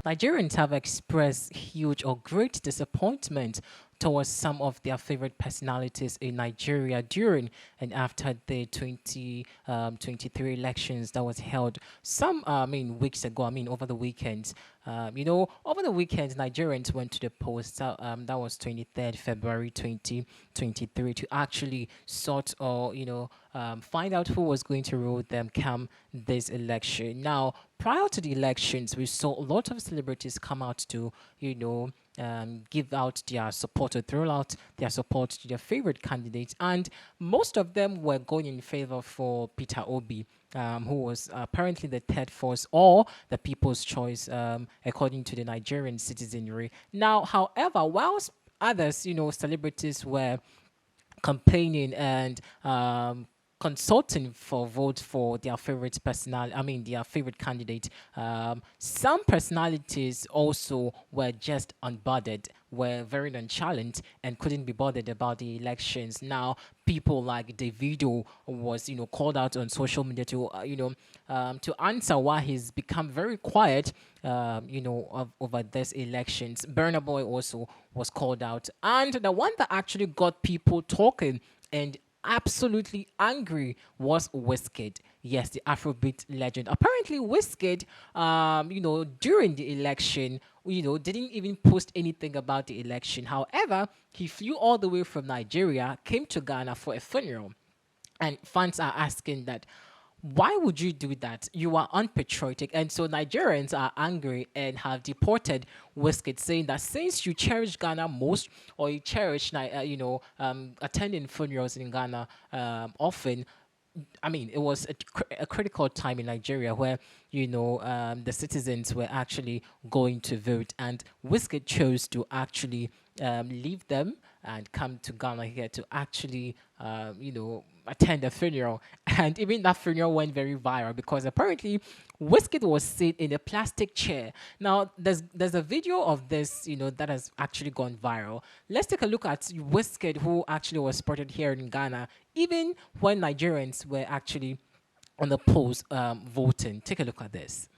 Nigerians have expressed huge or great disappointment towards some of their favorite personalities in Nigeria during and after the 2023 elections that was held some, weeks ago, over the weekend. Over the weekend, Nigerians went to the polls. That was 23rd February 2023 to actually sort or, find out who was going to rule them come this election. Now, prior to the elections, we saw a lot of celebrities come out to, give out their support or throw out their support to their favorite candidates. And most of them were going in favor for Peter Obi, who was apparently the third force or the people's choice, according to the Nigerian citizenry. Now, however, whilst others, celebrities were campaigning and consulting for votes for their favorite their favorite candidate. Some personalities also were just unbothered, were very nonchalant, and couldn't be bothered about the elections. Now, people like Davido was, called out on social media to, to answer why he's become very quiet, over this elections. Burna Boy also was called out, and the one that actually got people talking and absolutely angry was Wizkid. Yes, the Afrobeat legend. Apparently, Wizkid, during the election, didn't even post anything about the election. However, he flew all the way from Nigeria, came to Ghana for a funeral. And fans are asking that, why would you do that? You are unpatriotic. And so Nigerians are angry and have deported Wizkid, saying that since you cherish Ghana most, or you cherish, attending funerals in Ghana often, it was a critical time in Nigeria where, the citizens were actually going to vote, and Wizkid chose to actually leave them and come to Ghana here to actually, attend a funeral. And even that funeral went very viral because apparently Wizkid was sitting in a plastic chair. Now, there's a video of this, that has actually gone viral. Let's take a look at Wizkid, who actually was spotted here in Ghana, even when Nigerians were actually on the polls voting. Take a look at this.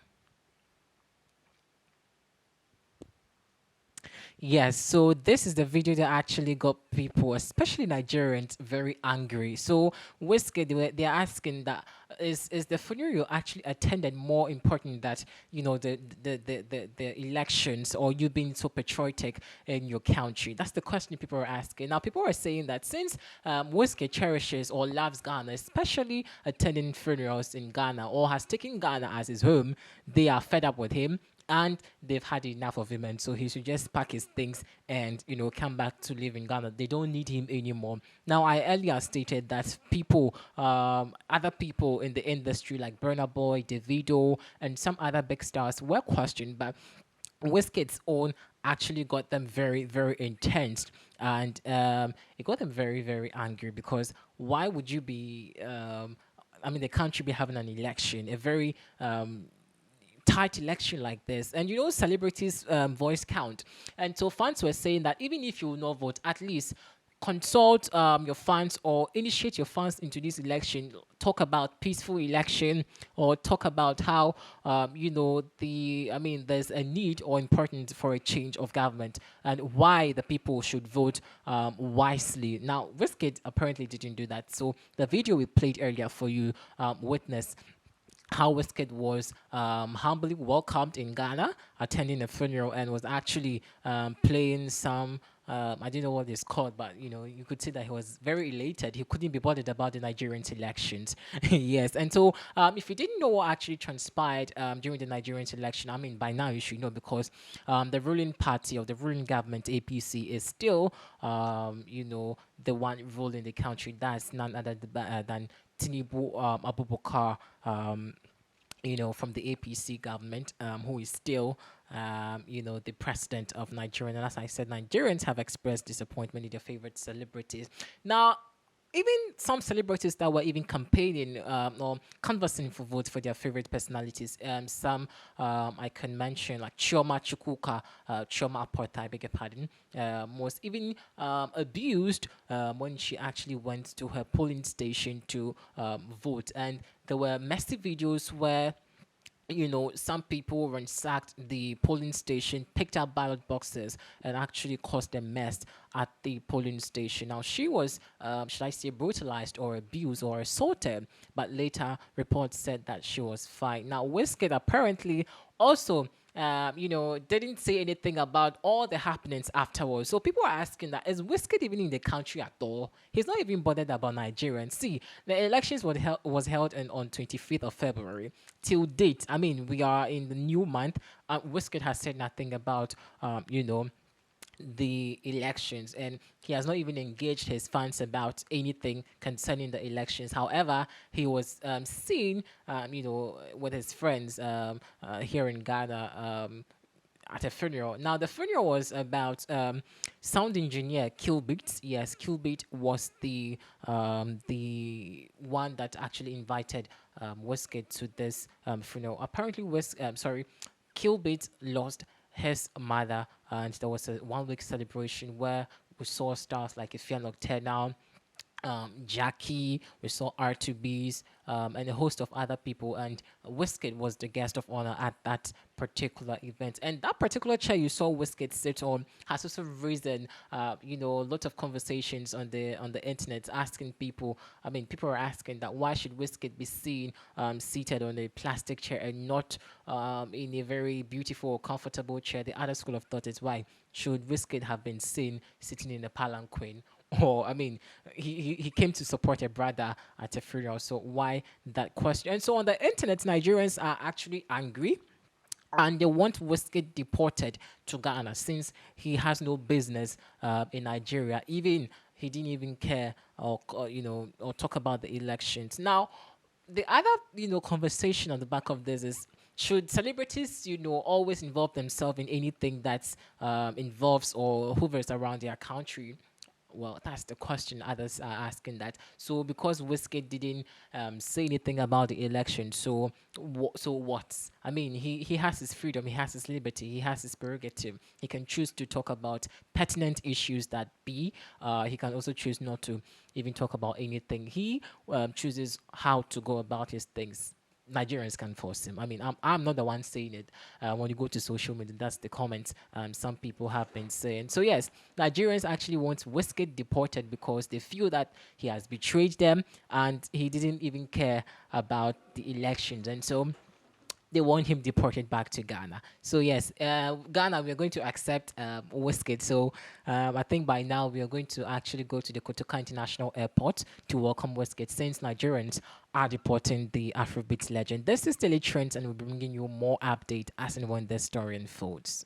Yes, so this is the video that actually got people, especially Nigerians, very angry. So Whiskey, they're asking that, is the funeral you actually attended more important that, the elections, or you being so patriotic in your country? That's the question people are asking. Now, people are saying that since Whiskey cherishes or loves Ghana, especially attending funerals in Ghana, or has taken Ghana as his home, they are fed up with him and they've had enough of him, and so he should just pack his things and come back to live in Ghana. They don't need him anymore. Now, I earlier stated that people, other people in the industry like Burna Boy, Davido, and some other big stars were questioned, but Wizkid's own actually got them very, very intense, and it got them very, very angry because why would you be? The country be having an election, a very tight election like this, and celebrities voice count, and so fans were saying that even if you will not vote, at least consult your fans or initiate your fans into this election, talk about peaceful election, or talk about how there's a need or importance for a change of government, and why the people should vote wisely. Now, Wizkid apparently didn't do that, so the video we played earlier for you witness how Wizkid was humbly welcomed in Ghana, attending a funeral, and was actually playing some. I don't know what it's called, but you could see that he was very elated. He couldn't be bothered about the Nigerian elections. Yes, and so if you didn't know what actually transpired during the Nigerian election, by now you should know because the ruling party or the ruling government APC is still, the one ruling the country. That's none other than Tinubu Abubakar, from the APC government, who is still, the president of Nigeria. And as I said, Nigerians have expressed disappointment in their favorite celebrities. Now, even some celebrities that were even campaigning or canvassing for votes for their favorite personalities. Some I can mention like Chioma Chukwuka, Chioma Aporta, I beg your pardon, was even abused when she actually went to her polling station to vote. And there were messy videos where some people ransacked the polling station, picked up ballot boxes, and actually caused a mess at the polling station. Now, she was, should I say, brutalized or abused or assaulted, but later reports said that she was fine. Now, Wizkid apparently also didn't say anything about all the happenings afterwards. So people are asking that is Wizkid even in the country at all? He's not even bothered about Nigerians. See, the elections was held on 25th of February. Till date, I mean, we are in the new month. Wizkid has said nothing about the elections, and he has not even engaged his fans about anything concerning the elections. However, he was seen with his friends here in Ghana, at a funeral. Now, the funeral was about sound engineer Kilbeat. Yes, Kilbeat was the one that actually invited Wizkid to this funeral. Apparently, Kilbeat lost his mother, and there was a 1 week celebration where we saw stars like Ifeanyi Nocturnal, Jackie, we saw R2Bs, and a host of other people. And Wizkid was the guest of honor at that particular event. And that particular chair you saw Wizkid sit on has also risen, a lot of conversations on the internet asking people. I mean, people are asking that why should Wizkid be seen seated on a plastic chair and not in a very beautiful, comfortable chair? The other school of thought is why should Wizkid have been seen sitting in a palanquin? Or I mean, he came to support a brother at a funeral. So why that question? And so on the internet, Nigerians are actually angry and they want Wizkid deported to Ghana since he has no business in Nigeria. Even he didn't even care or talk about the elections. Now, the other conversation on the back of this is should celebrities always involve themselves in anything that involves or hovers around their country? Well, that's the question others are asking that. So because Wizkid didn't say anything about the election, so what? I mean, he has his freedom, he has his liberty, he has his prerogative. He can choose to talk about pertinent issues that be. He can also choose not to even talk about anything. He chooses how to go about his things. Nigerians can force him. I mean, I'm not the one saying it. When you go to social media, that's the comments some people have been saying. So yes, Nigerians actually want Wizkid deported because they feel that he has betrayed them and he didn't even care about the elections. And so they want him deported back to Ghana. So yes, Ghana, we are going to accept Wizkid. So I think by now we are going to actually go to the Kotoka International Airport to welcome Wizkid since Nigerians are deporting the Afrobeat legend. This is Daily Trends, and we're bringing you more update as and when this story unfolds.